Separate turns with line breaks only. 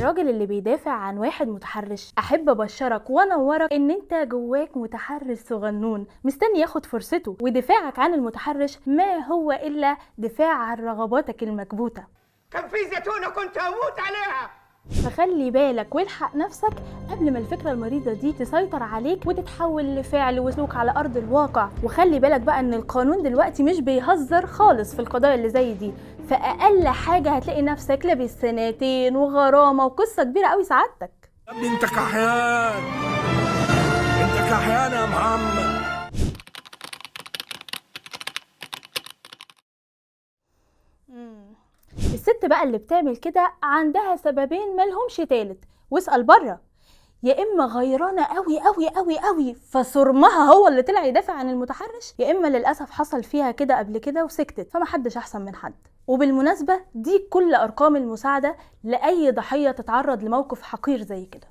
الراجل اللي بيدافع عن واحد متحرش، احب ابشرك وانورك ان انت جواك متحرش صغنون مستني ياخد فرصته، ودفاعك عن المتحرش ما هو الا دفاع عن رغباتك المكبوته.
كان في زيتونه كنت هموت عليها.
فخلي بالك والحق نفسك قبل ما الفكرة المريضة دي تسيطر عليك وتتحول لفعل وسلوك على أرض الواقع. وخلي بالك بقى ان القانون دلوقتي مش بيهزر خالص في القضايا اللي زي دي، فأقل حاجة هتلاقي نفسك لابس سنتين وغرامة وقصة كبيرة قوي سعادتك.
يا ابني انت كحيان، انت كحيان يا محمد.
الست بقى اللي بتعمل كده عندها سببين ملهمش تالت، واسأل بره. يا اما غيرانه قوي قوي قوي قوي فصرمها هو اللي طلع يدافع عن المتحرش، يا اما للاسف حصل فيها كده قبل كده وسكتت، فمحدش احسن من حد. وبالمناسبه دي كل ارقام المساعده لاي ضحيه تتعرض لموقف حقير زي كده.